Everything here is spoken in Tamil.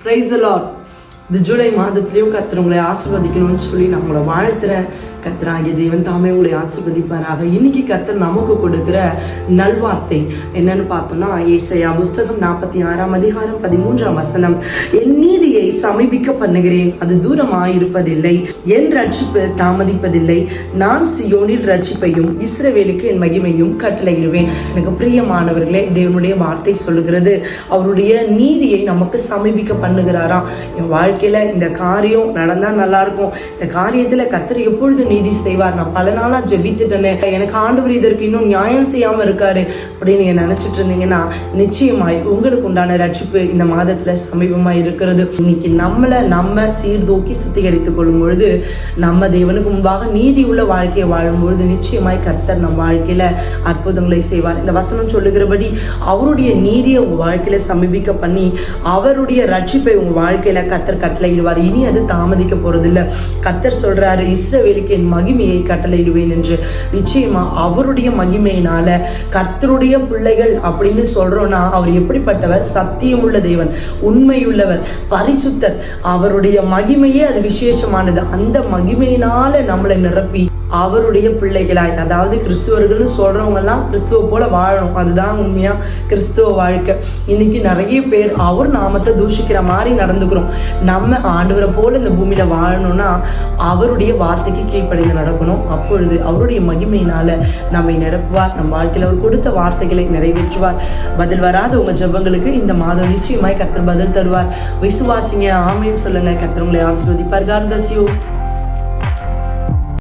Praise the Lord. இந்த ஜூலை மாதத்திலையும் கர்த்தர் உங்களை ஆசீர்வதிக்கணும்னு சொல்லி நான் உங்களை வாழ்த்துறேன். கர்த்தராகிய தேவன் தாமே உங்களை ஆசீர்வதிப்பாராக. இன்னைக்கு கர்த்தர் நமக்கு கொடுக்கிற நல்வார்த்தை என்னன்னு பார்த்தோம்னா, ஏசாயா புஸ்தகம் 46:13 என் நீதியை சமீபிக்க பண்ணுகிறேன், அது தூரமாயிருப்பதில்லை, என் ரட்சிப்பு தாமதிப்பதில்லை, நான் சியோனில் ரட்சிப்பையும் இஸ்ரவேலுக்கு என் மகிமையும் கட்டளையிடுவேன். எனக்கு பிரியமானவர்களே, தேவனுடைய வார்த்தை சொல்லுகிறது அவருடைய நீதியை நமக்கு சமீபிக்க பண்ணுகிறாராம். என் வாழ்க்கையில இந்த காரியம் நடந்தா நல்லா இருக்கும், இந்த காரியத்துல கர்த்தர் எப்பொழுது நீதி செய்வார், நான் பல நாளா ஜெபித்துட்டேனே, எனக்கு ஆண்டவர் இதற்கு இன்னும் நியாயம் செய்யாம இருக்காரு அப்படின்னு நீங்க நினைச்சிட்டு இருந்தீங்கன்னா, நிச்சயமாய் உங்களுக்கு உண்டான ரட்சிப்பு இந்த மாதத்துல சமீபமா இருக்கிறது. இன்னைக்கு நம்ம சீர்தூக்கி சுத்திகரித்துக் கொள்ளும் பொழுது, நம்ம தேவனுக்கு முன்பாக நீதி உள்ள வாழ்க்கையை வாழும் பொழுது நிச்சயமாய் கர்த்தர் நம் வாழ்க்கையில அற்புதங்களை செய்வார். இந்த வசனம் சொல்லுகிறபடி அவருடைய நீதியை உங்க வாழ்க்கையில சமீபிக்க பண்ணி அவருடைய ரட்சிப்பை உங்க வாழ்க்கையில கர்த்தர் கட்டளையிடுவார். இனி அது தாமதிக்க போறதில்லை. கர்த்தர் சொல்றாரு, இஸ்ரவேலுக்கு என் மகிமையை கட்டளையிடுவேன் என்று. நிச்சயமா அவருடைய மகிமையினால கர்த்தருடைய பிள்ளைகள் அப்படின்னு சொல்றோம்னா, அவர் எப்படிப்பட்டவர்? சத்தியமுள்ள தேவன், உண்மையுள்ளவர், பரிசுத்தர். அவருடைய மகிமையே அது விசேஷமானது. அந்த மகிமையினால நம்மளை நிரப்பி அவருடைய பிள்ளைகளாய், அதாவது கிறிஸ்துவர்கள்னு சொல்றவங்க எல்லாம் கிறிஸ்துவ போல வாழணும். அதுதான் உண்மையா கிறிஸ்துவ வாழ்க்கை. இன்னைக்கு நிறைய பேர் அவர் நாமத்தை தூஷிக்கிற மாதிரி நடந்துக்கிறோம். நம்ம ஆண்டவரை போல இந்த பூமியில வாழணும்னா அவருடைய வார்த்தைக்கு கீழ்ப்படிந்து நடக்கணும். அப்பொழுது அவருடைய மகிமையினால நம்மை நிரப்புவார். நம் வாழ்க்கையில் அவர் கொடுத்த வார்த்தைகளை நிறைவேற்றுவார். பதில் வராத உங்க ஜெபங்களுக்கு இந்த மாதம் நிச்சயமாய் கர்த்தர் பதில் தருவார். விசுவாசிங்க, ஆமேன்னு சொல்லுங்க. கர்த்தர் உங்களை ஆசீர்வதிப்பார். God bless you.